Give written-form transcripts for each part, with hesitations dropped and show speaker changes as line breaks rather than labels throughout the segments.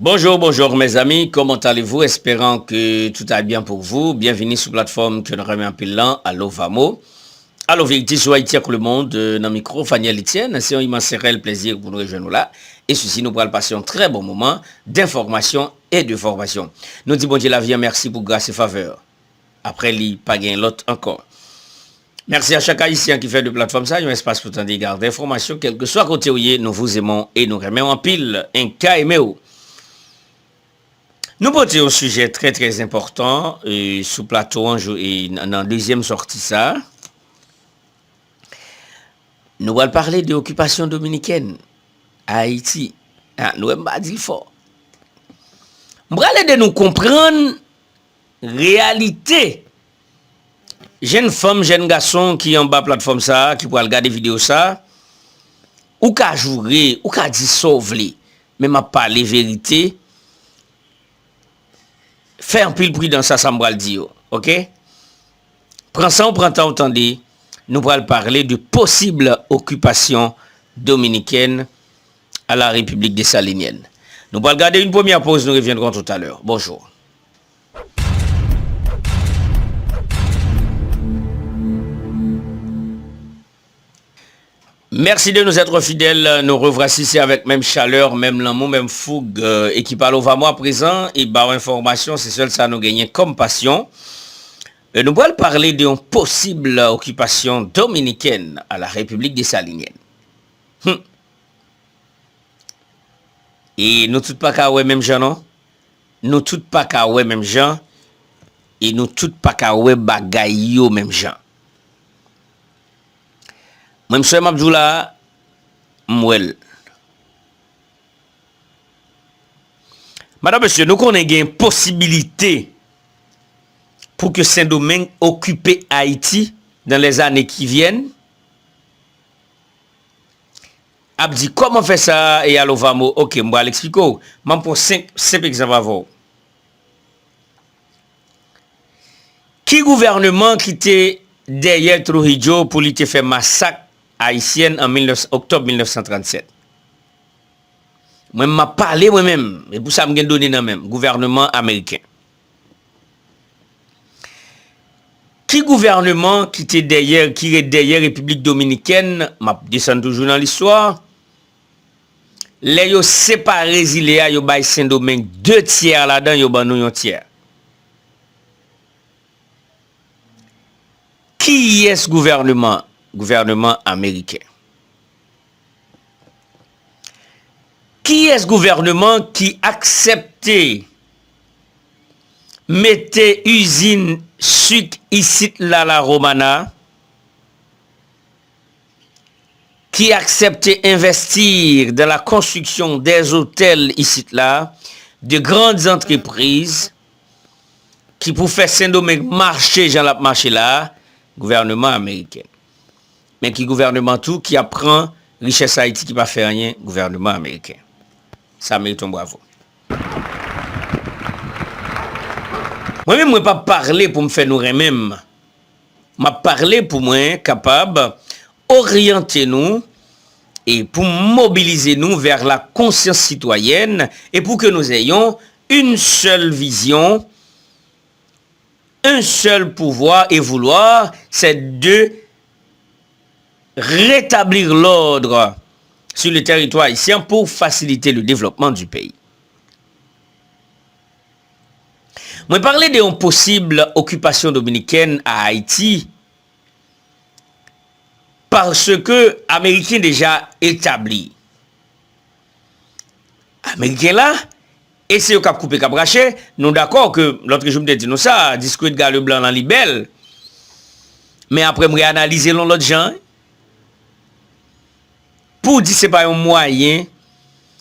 Bonjour, bonjour mes amis, comment allez-vous? Espérant que tout aille bien pour vous. Bienvenue sur la plateforme que nous remet en pilant, Allo Vamo. Allo Vérité sur Haïti avec le monde, dans le micro, Faniel Etienne. C'est un immense réel plaisir pour nous rejoindre là. Et ceci nous pourra passer un très bon moment d'information et de formation. Nous disons bon Dieu la vie, merci pour grâce et faveur. Après, il pas gain l'autre encore. Merci à chaque Haïtien qui fait de plateforme ça, il y a un espace pour t'en garder d'informations, quel que soit côté où nous vous aimons et nous remettons en pile un cas aimé. Nous portons un sujet très très important sous plateau et dans la deuxième sortie ça. Nous allons parler de l'occupation dominicaine à Haïti. Nous allons pas dire fort. Nous allons aider nous comprendre la réalité. Jeune femme, jeune garçon qui en bas plateforme ça, qui pourra regarder vidéo ça, ou qu'à jouer, ou qu'à dire sauver, mais m'a parler vérité. Fais un pile prudence ça me va le dire, ok? Prends ça, on prend temps, entendez. Nous allons parler de possible occupation dominicaine à la République des Saliniennes. Nous allons garder une première pause, nous reviendrons tout à l'heure. Bonjour. Merci de nous être fidèles. Nous revoici ici avec même chaleur, même l'amour, même fougue. Équipe Allo Vamo à présent. Et par information, c'est seul ça nous gagner comme passion. Nous allons parler d'une possible occupation dominicaine à la République des Saliniennes. Et nous tous pas qu'à ouais même gens, non? Nous tous pas qu'à ouais même gens. Et nous tous pas qu'à ouais bagay yo même gens. Moi, M. Mabdoula, Mouel. Madame, monsieur, nous connaissons une possibilité pour que Saint-Domingue occupe Haïti dans les années qui viennent. Abdi, comment fait ça et Allo Vamo? Ok, je vais l'expliquer. Je vais prendre 5 exemples avant. Qui gouvernement qui était derrière Trujillo pour lui faire massacre haïtienne en octobre 1937? Moi, je m'ai parlé moi-même, et pour ça, je me donné dans même gouvernement américain. Qui gouvernement qui est derrière République dominicaine, je descends toujours dans l'histoire, les yo séparé Ziléa, yo bay Saint-Domingue 2 tiers là-dedans, yo ban nou 1 tiers. Qui est ce gouvernement? Gouvernement américain. Qui est ce gouvernement qui acceptait mettre usine sucre ici là la Romana, qui acceptait investir dans la construction des hôtels ici là, de grandes entreprises qui pour faire Saint-Domingue marcher Jean la marché là, gouvernement américain. Mais qui gouvernement tout qui apprend richesse Haïti qui pas fait rien, gouvernement américain. Ça mérite un bravo. Moi-même, je ne pas parler pour me faire nous même. Je parler pour moi capable orienter nous et pour mobiliser nous vers la conscience citoyenne et pour que nous ayons une seule vision, un seul pouvoir et vouloir, c'est de rétablir l'ordre sur le territoire haïtien pour faciliter le développement du pays. Moi parler d'une possible occupation dominicaine à Haïti parce que Américains déjà établi. Américains là, et c'est au cap coupé cap raché, nous d'accord que l'autre jour me dit nous ça, discours de gars le blanc dans libelle. Mais après me réanalyser l'autre gens pour dire c'est pas un moyen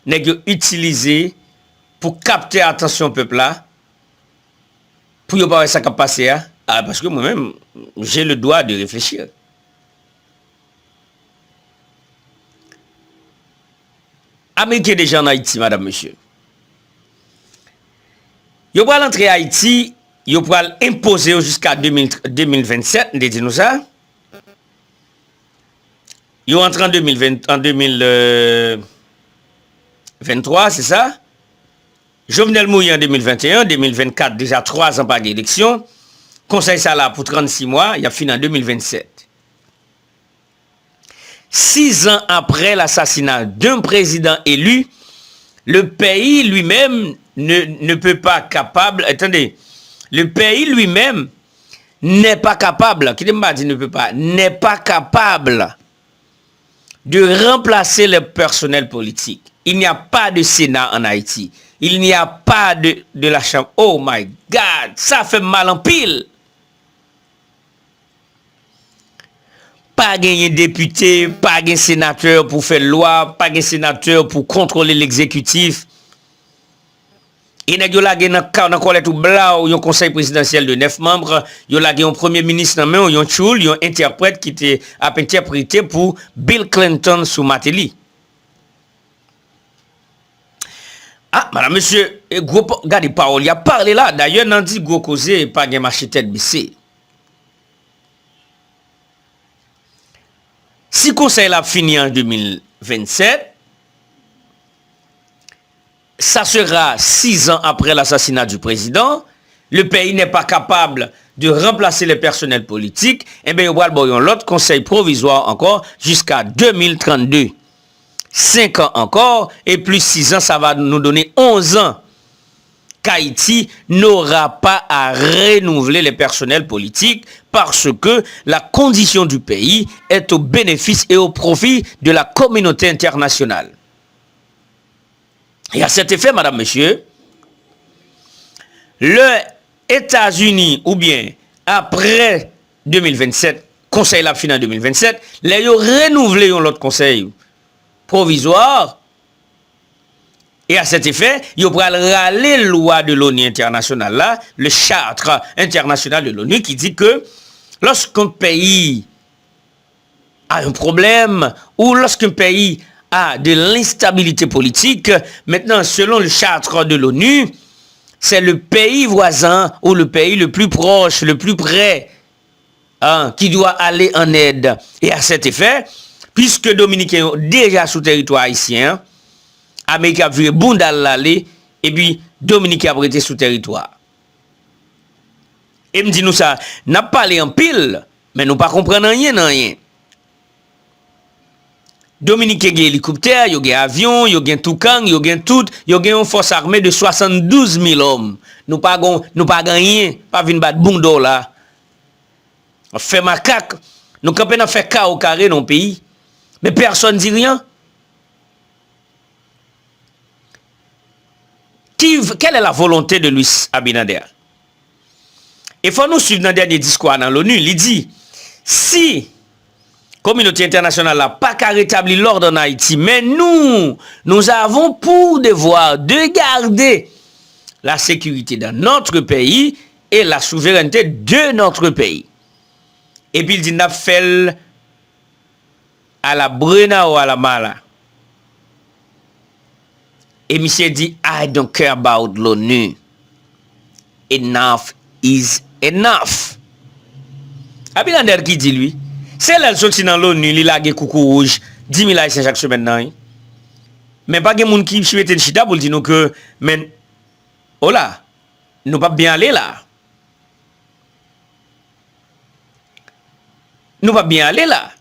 nèg utiliser pour capter attention peuple là pour yo pas ça qui passer parce que moi-même j'ai le droit de réfléchir. Américain déjà en Haïti madame monsieur. Yo va l'entrer Haïti, yo va imposer jusqu'à 2027, on dit nous ça. Yo entre en 2023, c'est ça? Jovenel Moïse en 2021, 2024, déjà 3 ans par élection. Conseil ça là pour 36 mois, il a fini en 2027. 6 ans après l'assassinat d'un président élu, le pays lui-même ne peut pas capable, attendez, le pays lui-même n'est pas capable, qui m'a dit ne peut pas, n'est pas capable de remplacer le personnel politique. Il n'y a pas de Sénat en Haïti. Il n'y a pas de la Chambre. Oh my God, ça fait mal en pile. Pas gagner député, pas gagner sénateur pour faire loi, pas gagner sénateur pour contrôler l'exécutif. Et n'a la gen nan colette ou bla ou un conseil présidentiel de 9 membres, yo la gen un premier ministre nan men, yon choul, yon interprète qui était a interprété pour Bill Clinton sous Mateli. Ah, madame, monsieur, gros, regardez parole, il a parlé là, d'ailleurs, nan dit gros causé, pas gen marché tête baissée. Si le conseil a fini en 2027, ça sera 6 ans après l'assassinat du président, le pays n'est pas capable de remplacer les personnels politiques, et bien, il y aura l'autre conseil provisoire encore jusqu'à 2032. 5 ans encore, et plus 6 ans, ça va nous donner 11 ans qu'Haïti n'aura pas à renouveler les personnels politiques parce que la condition du pays est au bénéfice et au profit de la communauté internationale. Et à cet effet, madame, monsieur, le États-Unis, ou bien après 2027, conseil la fin en 2027, les ont renouvelé l'autre conseil provisoire. Et à cet effet, ils ont râler la loi de l'ONU internationale, là, le charte international de l'ONU qui dit que lorsqu'un pays a un problème ou lorsqu'un pays a de l'instabilité politique, maintenant, selon le charte de l'ONU, c'est le pays voisin ou le pays le plus proche, le plus près, qui doit aller en aide. Et à cet effet, puisque Dominicains sont déjà sous territoire haïtien, Amérique a vu Bundal l'aller, et puis Dominique a prêté sous territoire. Et me dit nous ça, n'a pas parlé en pile, mais nous pas comprendre rien. Dominique a un hélicoptère, il y a un avion, il y a un toucan, il y a tout, il y a une force armée de 72 000 hommes. Nous pas rien, pas venir battre Bundo là. On fait macaque, nous campons dans fait cas au carré dans le pays, mais personne ne dit rien. Quelle est la volonté de Louis Abinader? Il faut nous suivre dans le dernier discours dans l'ONU. Il dit, si la communauté internationale n'a pas qu'à rétablir l'ordre en Haïti, mais nous avons pour devoir de garder la sécurité dans notre pays et la souveraineté de notre pays. Et puis il dit, n'a fait à la Brena ou à la Mala. Et monsieur dit, I don't care about l'ONU. Enough is enough. Abinader qui dit lui, c'est là sorti dans l'ONU, il a coucou rouge, 10 000 haïtiens chaque semaine nan. Mais pas de monde qui souhaite une chita pour dire nous que, mais, oh là, nous pas bien aller là. Nous pas bien aller là.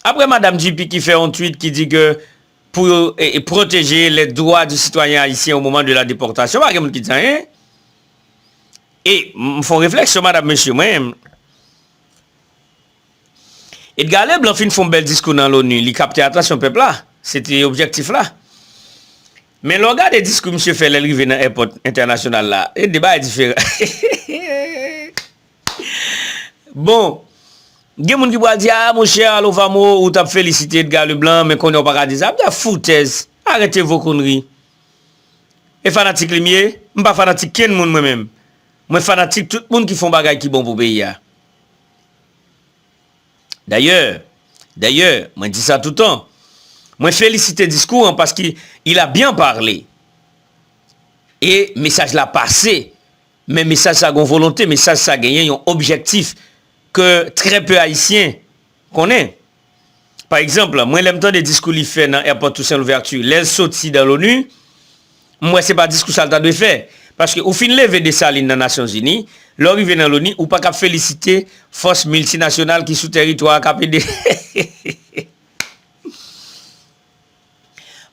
Après Madame Dupi qui fait un tweet qui dit que pour protéger les droits du citoyen haïtien au moment de la déportation, pas quelqu'un qui dit rien. Et me font réflexion, madame, monsieur, moi-même. Edgar Leblanc fin font bel discours dans l'ONU, il capte attention peuple là. C'était objectif là. Mais le regard des discours monsieur fait l'arrivée dans l'aéroport international là, le débat est différent. Bon, il y a des gens qui vont dire, ah mon cher, allo vamo, ou t'as félicité Edgar Leblanc, mais qu'on n'a pas dit ça. Foutaise, arrêtez vos conneries. Et fanatique limier, je ne suis pas fanatique ken moun moi-même. Moi fanatique tout le monde qui font bagay qui bon pour pays. D'ailleurs, moi dis ça tout le temps. Moi félicite le discours parce qu'il a bien parlé. Et message l'a passé. Mais message ça a une volonté, message ça a gagné un objectif que très peu haïtiens connaissent. Par exemple, moi l'aime temps des discours qu'il fait dans l'aéroport Toussaint Louverture, les sorties dans l'ONU, Moi, c'est pas discours ça de faire. Parce que au fin lever des salines dans les Nations Unies, l'arrivée dans l'ONU, ou pas qu'à féliciter force multinationale qui sous territoire KPD.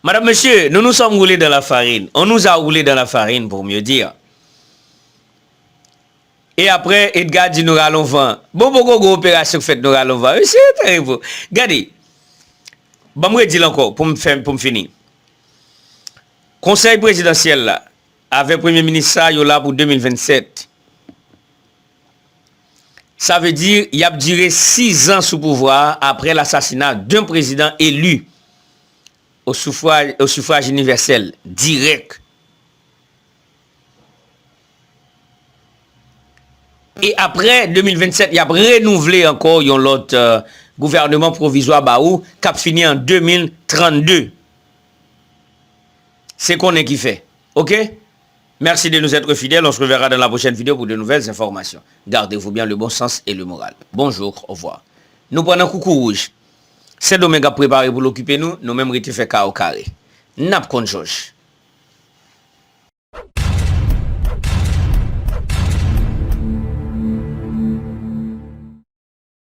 Madame, monsieur, nous nous sommes roulés dans la farine. On nous a roulé dans la farine, pour mieux dire. Et après, Edgar dit nous allons vendre. Bon, beaucoup d'opérations faites, nous allons vendre. C'est terrible. Regardez. Bon, moi, dis encore, pour me finir. Conseil présidentiel, là, avec Premier ministre, ça, là pour 2027. Ça veut dire, il a duré 6 ans sous pouvoir après l'assassinat d'un président élu au suffrage universel, direct. Et après 2027, il a renouvelé encore l'autre gouvernement provisoire Baou, qui a fini en 2032. C'est qu'on est qui fait. OK? Merci de nous être fidèles. On se reverra dans la prochaine vidéo pour de nouvelles informations. Gardez-vous bien le bon sens et le moral. Bonjour, au revoir. Nous prenons un coucou rouge. C'est Domingue préparé pour l'occuper nous. Nous-mêmes, nous fait carré. Nap kon Georges.